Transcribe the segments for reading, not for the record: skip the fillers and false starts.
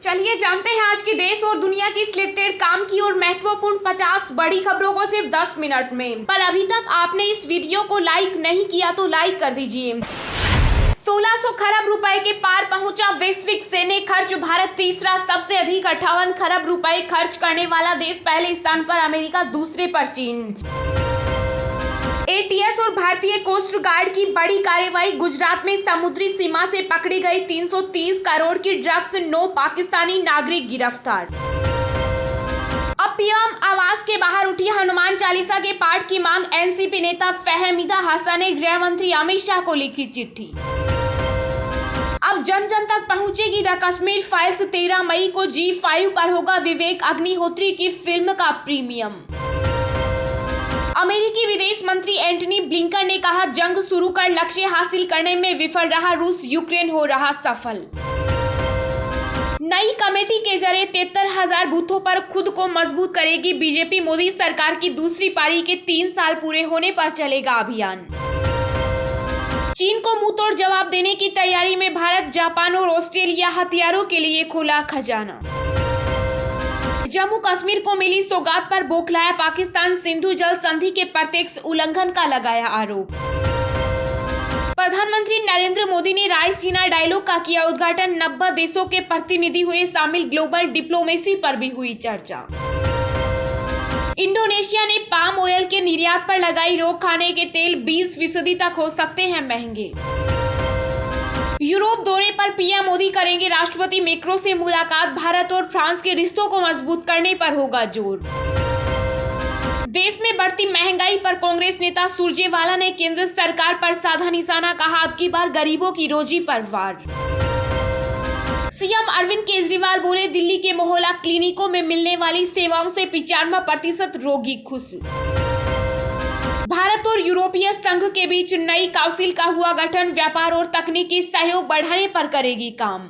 चलिए जानते हैं आज की देश और दुनिया की सिलेक्टेड काम की और महत्वपूर्ण 50 बड़ी खबरों को सिर्फ 10 मिनट में। पर अभी तक आपने इस वीडियो को लाइक नहीं किया तो लाइक कर दीजिए। 1600 खरब रुपए के पार पहुंचा वैश्विक सैन्य खर्च। भारत तीसरा सबसे अधिक 58 खरब रुपए खर्च करने वाला देश, पहले स्थान पर अमेरिका, दूसरे पर चीन। एटीएस और भारतीय कोस्ट गार्ड की बड़ी कार्रवाई। गुजरात में समुद्री सीमा से पकड़ी गई 330 करोड़ की ड्रग्स, 9 पाकिस्तानी नागरिक गिरफ्तार। अब पीएम आवास के बाहर उठी हनुमान चालीसा के पाठ की मांग। एनसीपी नेता फहमीदा हसन ने गृह मंत्री अमित शाह को लिखी चिट्ठी। अब जन जन तक पहुंचेगी द कश्मीर फाइल्स। 13 मई को G5 पर होगा विवेक अग्निहोत्री की फिल्म का प्रीमियम। अमेरिकी विदेश मंत्री एंटनी ब्लिंकन ने कहा, जंग शुरू कर लक्ष्य हासिल करने में विफल रहा रूस, यूक्रेन हो रहा सफल। नई कमेटी के जरिए 73,000 बूथों पर खुद को मजबूत करेगी बीजेपी। मोदी सरकार की दूसरी पारी के 3 साल पूरे होने पर चलेगा अभियान। चीन को मुंहतोड़ जवाब देने की तैयारी में भारत, जापान और ऑस्ट्रेलिया। हथियारों के लिए खोला खजाना। जम्मू कश्मीर को मिली सौगात पर बौखलाया पाकिस्तान। सिंधु जल संधि के प्रत्यक्ष उल्लंघन का लगाया आरोप। प्रधानमंत्री नरेंद्र मोदी ने रायसीना डायलॉग का किया उद्घाटन। 90 देशों के प्रतिनिधि हुए शामिल। ग्लोबल डिप्लोमेसी पर भी हुई चर्चा। इंडोनेशिया ने पाम ऑयल के निर्यात पर लगाई रोक। खाने के तेल 20% तक हो सकते हैं महंगे। यूरोप दौरे पर पीएम मोदी करेंगे राष्ट्रपति मैक्रों से मुलाकात। भारत और फ्रांस के रिश्तों को मजबूत करने पर होगा जोर। देश में बढ़ती महंगाई पर कांग्रेस नेता सुरजेवाला ने केंद्र सरकार पर साधा निशाना। कहा, अब की बार गरीबों की रोजी पर वार। सीएम अरविंद केजरीवाल बोले, दिल्ली के मोहल्ला क्लिनिकों में मिलने वाली सेवाओं से 95% रोगी खुश। भारत और यूरोपीय संघ के बीच नई काउंसिल का हुआ गठन। व्यापार और तकनीकी सहयोग बढ़ाने पर करेगी काम।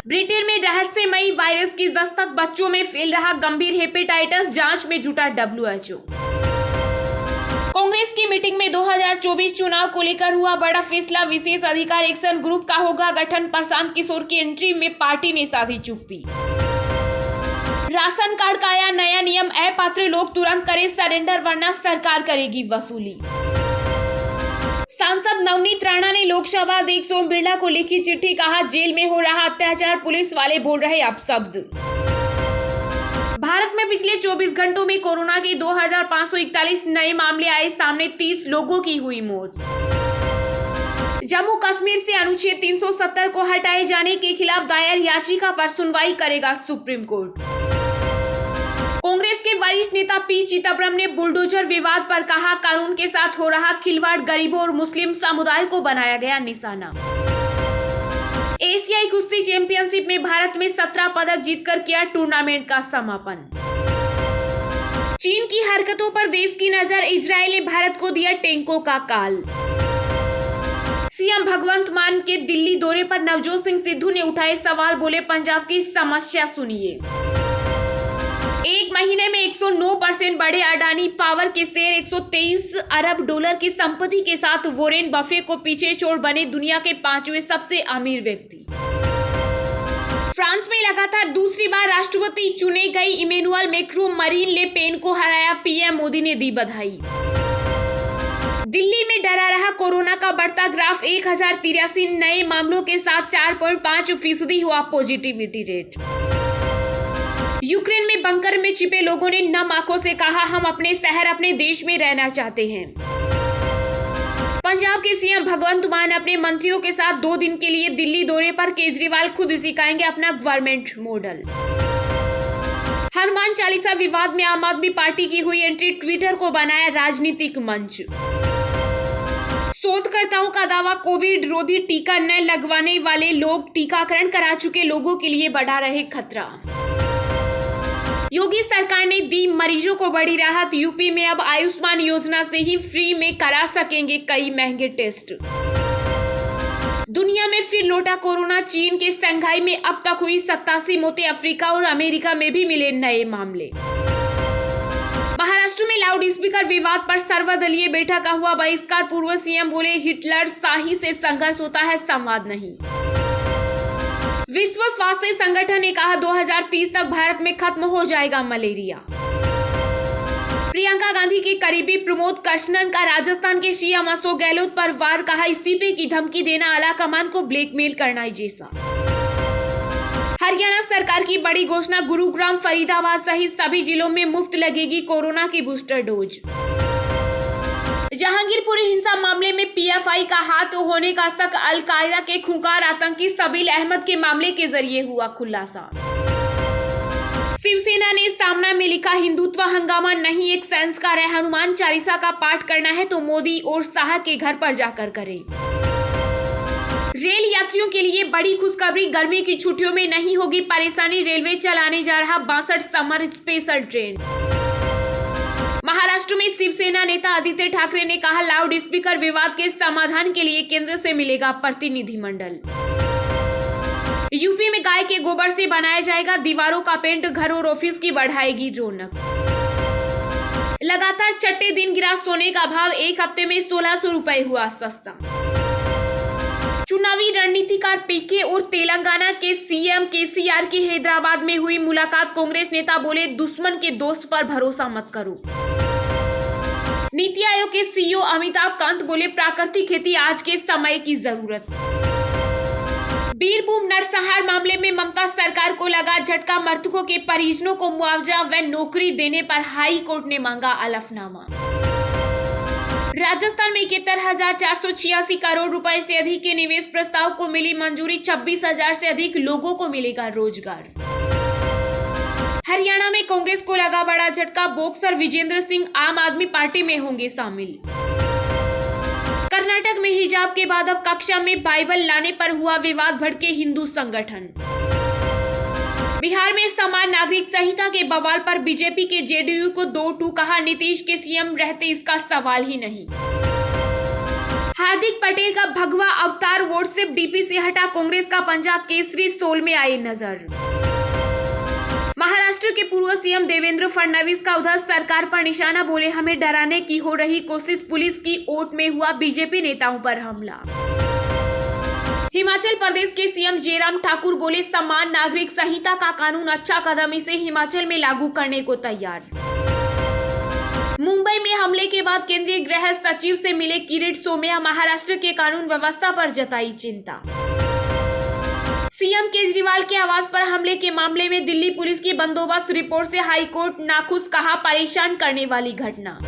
ब्रिटेन में रहस्यमयी वायरस की दस्तक, बच्चों में फैल रहा गंभीर हेपेटाइटिस, जांच में जुटा WHO। कांग्रेस की मीटिंग में 2024 चुनाव को लेकर हुआ बड़ा फैसला। विशेष अधिकार एक्शन ग्रुप का होगा गठन। प्रशांत किशोर की एंट्री में पार्टी ने साधी चुप्पी। राशन कार्ड का आया नया नियम। अपात्र लोग तुरंत करें सरेंडर वरना सरकार करेगी वसूली। सांसद नवनीत राणा ने लोकसभा अध्यक्ष ओम बिरला को लिखी चिट्ठी। कहा, जेल में हो रहा अत्याचार, पुलिस वाले बोल रहे अपशब्द। भारत में पिछले 24 घंटों में कोरोना के 2541 नए मामले आए सामने। 30 लोगों की हुई मौत। जम्मू कश्मीर से अनुच्छेद 370 को हटाए जाने के खिलाफ दायर याचिका पर सुनवाई करेगा सुप्रीम कोर्ट। कांग्रेस के वरिष्ठ नेता पी चिदंबरम ने बुलडोजर विवाद पर कहा, कानून के साथ हो रहा खिलवाड़, गरीबों और मुस्लिम समुदाय को बनाया गया निशाना। एशियाई कुश्ती चैंपियनशिप में भारत में 17 पदक जीतकर किया टूर्नामेंट का समापन। चीन की हरकतों पर देश की नजर। इजरायल ने भारत को दिया टैंकों का काल। सीएम भगवंत मान के दिल्ली दौरे पर नवजोत सिंह सिद्धू ने उठाए सवाल। बोले, पंजाब की समस्या सुनिए। एक महीने में 109% बढ़े अडानी पावर के शेयर। 123 अरब डॉलर की संपत्ति के साथ वॉरेन बफे को पीछे छोड़ बने दुनिया के 5वें सबसे अमीर व्यक्ति। फ्रांस में लगातार दूसरी बार राष्ट्रपति चुने गई Emmanuel Macron Marine Le Pen को हराया। पीएम मोदी ने दी बधाई। दिल्ली में डरा रहा कोरोना का बढ़ता ग्राफ। 1083 नए मामलों के साथ 4.5% हुआ पॉजिटिविटी रेट। यूक्रेन में बंकर में छिपे लोगों ने नम आंखों से कहा, हम अपने शहर, अपने देश में रहना चाहते हैं। पंजाब के सीएम भगवंत मान अपने मंत्रियों के साथ 2 दिन के लिए दिल्ली दौरे पर। केजरीवाल खुद सिखाएंगे अपना गवर्नमेंट मॉडल। हनुमान चालीसा विवाद में आम आदमी पार्टी की हुई एंट्री। ट्विटर को बनाया राजनीतिक मंच। शोधकर्ताओं का दावा, कोविड रोधी टीका न लगवाने वाले लोग टीकाकरण करा चुके लोगों के लिए बढ़ा रहे खतरा। योगी सरकार ने दी मरीजों को बड़ी राहत। यूपी में अब आयुष्मान योजना से ही फ्री में करा सकेंगे कई महंगे टेस्ट। दुनिया में फिर लौटा कोरोना। चीन के शंघाई में अब तक हुई 87 मौतें। अफ्रीका और अमेरिका में भी मिले नए मामले। महाराष्ट्र में लाउड स्पीकर विवाद पर सर्वदलीय बैठक का हुआ बहिष्कार। पूर्व सीएम बोले, हिटलर शाही से संघर्ष होता है, संवाद नहीं। विश्व स्वास्थ्य संगठन ने कहा 2030 तक भारत में खत्म हो जाएगा मलेरिया। प्रियंका गांधी के करीबी प्रमोद कृष्णन का राजस्थान के सीएम अशोक गहलोत पर वार, कहा इस्तीफे की धमकी देना आला कमान को ब्लैकमेल करना है जैसा। हरियाणा सरकार की बड़ी घोषणा, गुरुग्राम, फरीदाबाद सहित सभी जिलों में मुफ्त लगेगी कोरोना की बूस्टर डोज। जहांगीरपुरी हिंसा मामले में पीएफआई का हाथ होने का शक, अल-कायदा के खूंखार आतंकी सबील अहमद के मामले के जरिए हुआ खुलासा। शिवसेना ने सामना में लिखा, हिंदुत्व हंगामा नहीं एक संस्कार है, हनुमान चालीसा का पाठ करना है तो मोदी और शाह के घर पर जाकर करें। रेल यात्रियों के लिए बड़ी खुशखबरी, गर्मी की छुट्टियों में नहीं होगी परेशानी, रेलवे चलाने जा रहा 62 समर स्पेशल ट्रेन। महाराष्ट्र में शिवसेना नेता आदित्य ठाकरे ने कहा, लाउड स्पीकर विवाद के समाधान के लिए केंद्र से मिलेगा प्रतिनिधिमंडल। यूपी में गाय के गोबर से बनाया जाएगा दीवारों का पेंट, घर और ऑफिस की बढ़ाएगी रौनक। लगातार छठे दिन गिरा सोने का भाव, एक हफ्ते में 1600 रुपए हुआ सस्ता। चुनावी रणनीतिकार पीके और तेलंगाना के सीएम केसीआर की हैदराबाद में हुई मुलाकात, कांग्रेस नेता बोले दुश्मन के दोस्त पर भरोसा मत करो। नीति आयोग के सीईओ अमिताभ कांत बोले प्राकृतिक खेती आज के समय की जरूरत। बीरभूम नरसंहार मामले में ममता सरकार को लगा झटका, मृतकों के परिजनों को मुआवजा व नौकरी देने पर हाई कोर्ट ने मांगा हलफनामा। राजस्थान में 71,486 करोड़ रुपए से अधिक के निवेश प्रस्ताव को मिली मंजूरी, 26,000 से अधिक लोगों को मिलेगा रोजगार। हरियाणा में कांग्रेस को लगा बड़ा झटका, बॉक्सर विजेंद्र सिंह आम आदमी पार्टी में होंगे शामिल। कर्नाटक में हिजाब के बाद अब कक्षा में बाइबल लाने पर हुआ विवाद, भड़के हिंदू संगठन। बिहार में समान नागरिक संहिता के बवाल पर बीजेपी के जेडीयू को 2-2, कहा नीतीश के सीएम रहते इसका सवाल ही नहीं। हार्दिक पटेल का भगवा अवतार व्हाट्सएप डीपी से हटा, कांग्रेस का पंजा केसरी सोल में आए नजर। महाराष्ट्र के पूर्व सीएम देवेंद्र फडणवीस का उधर सरकार पर निशाना, बोले हमें डराने की हो रही कोशिश, पुलिस की ओट में हुआ बीजेपी नेताओं पर हमला। हिमाचल प्रदेश के सीएम जयराम ठाकुर बोले समान नागरिक संहिता का कानून अच्छा कदम, इसे हिमाचल में लागू करने को तैयार। मुंबई में हमले के बाद केंद्रीय गृह सचिव से मिले किरीट सोमैया, महाराष्ट्र के कानून व्यवस्था पर जताई चिंता। सीएम केजरीवाल के आवास पर हमले के मामले में दिल्ली पुलिस की बंदोबस्त रिपोर्ट से हाईकोर्ट नाखुश, कहा परेशान करने वाली घटना।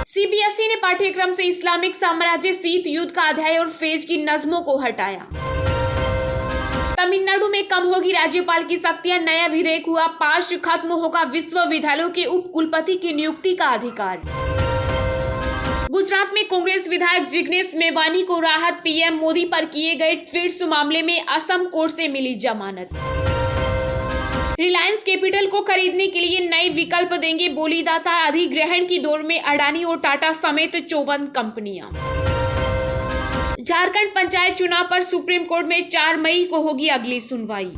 सीबीएसई ने पाठ्यक्रम से इस्लामिक साम्राज्य, शीत युद्ध का अध्याय और फेज की नज्मों को हटाया। तमिलनाडु में कम होगी राज्यपाल की शक्तियां, नया विधेयक हुआ पास, खत्म होगा विश्वविद्यालयों के उप कुलपति की नियुक्ति का अधिकार। गुजरात में कांग्रेस विधायक जिग्नेश मेवानी को राहत, पीएम मोदी पर किए गए ट्वीट्स मामले में असम कोर्ट से मिली जमानत। रिलायंस कैपिटल को खरीदने के लिए नए विकल्प देंगे बोलीदाता, अधिग्रहण की दौड़ में अडानी और टाटा समेत 54 कंपनियां। झारखंड पंचायत चुनाव पर सुप्रीम कोर्ट में 4 मई को होगी अगली सुनवाई।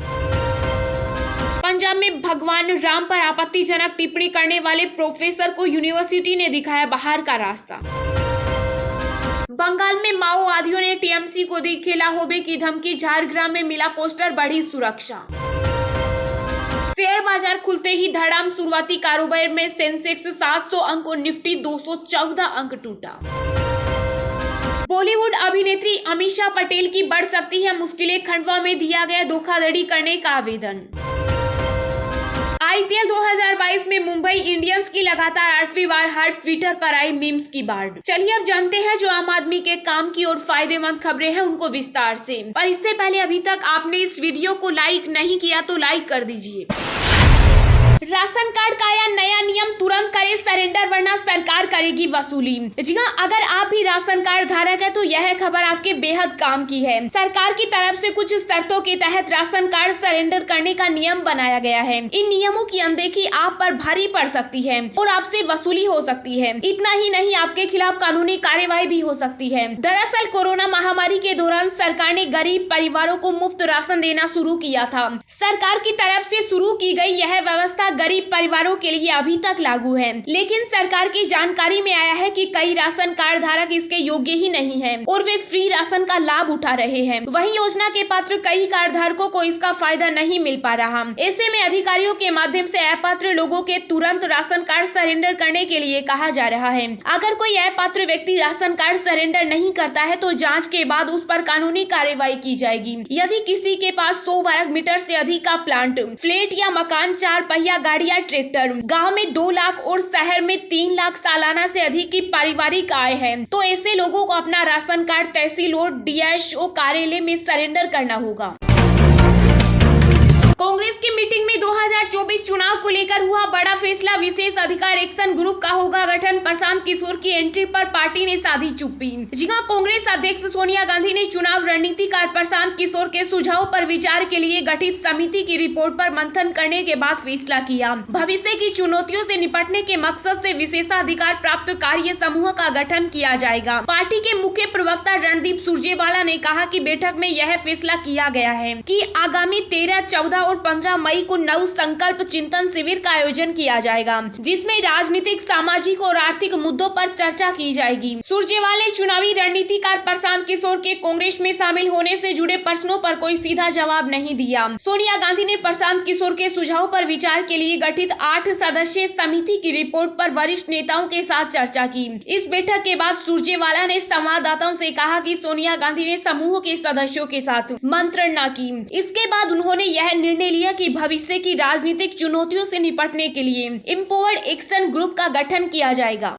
पंजाब में भगवान राम पर आपत्तिजनक टिप्पणी करने वाले प्रोफेसर को यूनिवर्सिटी ने दिखाया बाहर का रास्ता। बंगाल में माओवादियों ने टीएमसी को दी खेलाहोबे की धमकी, झारग्राम में मिला पोस्टर, बढ़ी सुरक्षा। शेयर बाजार खुलते ही धड़ाम, शुरुआती कारोबार में सेंसेक्स 700 अंक और निफ्टी 214 अंक टूटा। बॉलीवुड अभिनेत्री अमीषा पटेल की बढ़ सकती है मुश्किलें, खंडवा में दिया गया धोखाधड़ी करने का आवेदन। आईपीएल 2022 में मुंबई इंडियंस की लगातार 8वीं बार हार, ट्विटर पर आई मीम्स की बाढ़। चलिए अब जानते हैं जो आम आदमी के काम की और फायदेमंद खबरें हैं उनको विस्तार से। पर इससे पहले अभी तक आपने इस वीडियो को लाइक नहीं किया तो लाइक कर दीजिए। राशन कार्ड का आया नया नियम, तुरंत करें सरेंडर वरना सरकार करेगी वसूली। जी हाँ, अगर आप भी राशन कार्ड धारक है तो यह खबर आपके बेहद काम की है। सरकार की तरफ से कुछ शर्तों के तहत राशन कार्ड सरेंडर करने का नियम बनाया गया है। इन नियमों की अनदेखी आप पर भारी पड़ सकती है और आपसे वसूली हो सकती है। इतना ही नहीं, आपके खिलाफ कानूनी कार्यवाही भी हो सकती है। दरअसल कोरोना महामारी के दौरान सरकार ने गरीब परिवारों को मुफ्त राशन देना शुरू किया था। सरकार की तरफ से शुरू की गई यह व्यवस्था गरीब परिवारों के लिए अभी तक लागू है, लेकिन सरकार की जानकारी में आया है कि कई राशन कार्ड धारक इसके योग्य ही नहीं है और वे फ्री राशन का लाभ उठा रहे हैं। वहीं योजना के पात्र कई कार्ड धारकों को इसका फायदा नहीं मिल पा रहा। ऐसे में अधिकारियों के माध्यम से अपात्र लोगों के तुरंत राशन कार्ड सरेंडर करने के लिए कहा जा रहा है। अगर कोई अपात्र व्यक्ति राशन कार्ड सरेंडर नहीं करता है तो जांच के बाद उस पर कानूनी कार्रवाई की जाएगी। यदि किसी के पास 100 वर्ग मीटर से अधिक का प्लांट, फ्लैट या मकान, 4 पहिया गाड़ी या ट्रैक्टर, गाँव में 2 लाख और शहर में 3 लाख सालाना से अधिक की पारिवारिक आय है तो ऐसे लोगों को अपना राशन कार्ड तहसील और DSO कार्यालय में सरेंडर करना होगा। कांग्रेस की मीटिंग में 2024 चुनाव को लेकर हुआ बड़ा फैसला। विशेष अधिकार एक्शन ग्रुप का होगा गठन। प्रशांत किशोर की एंट्री पर पार्टी ने साधी चुप्पी। जी हां, कांग्रेस अध्यक्ष सोनिया गांधी ने चुनाव रणनीतिकार प्रशांत किशोर के सुझाव पर विचार के लिए गठित समिति की रिपोर्ट पर मंथन करने के बाद फैसला किया। भविष्य की चुनौतियों से निपटने के मकसद से विशेषाधिकार प्राप्त कार्य समूह का गठन किया जाएगा। पार्टी के मुख्य प्रवक्ता रणदीप सुरजेवाला ने कहा कि बैठक में यह फैसला किया गया है कि आगामी 13, 14 और 15 मई को नव संकल्प चिंतन शिविर का आयोजन किया जाएगा, जिसमें राजनीतिक, सामाजिक और आर्थिक मुद्दों पर चर्चा की जाएगी। सुरजेवाला ने चुनावी रणनीतिकार प्रशांत किशोर के कांग्रेस में शामिल होने से जुड़े प्रश्नों पर कोई सीधा जवाब नहीं दिया। सोनिया गांधी ने प्रशांत किशोर के सुझाव पर विचार के लिए गठित 8 सदस्यीय समिति की रिपोर्ट पर वरिष्ठ नेताओं के साथ चर्चा की। इस बैठक के बाद सुरजेवाला ने संवाददाताओं से कहा कि सोनिया गांधी ने समूह के सदस्यों के साथ मंत्रणा की। इसके बाद उन्होंने यह निर्णय लिया कि भविष्य की राजनीतिक चुनौतियों से निपटने के लिए एम्पावर्ड एक्शन ग्रुप का गठन किया जाएगा।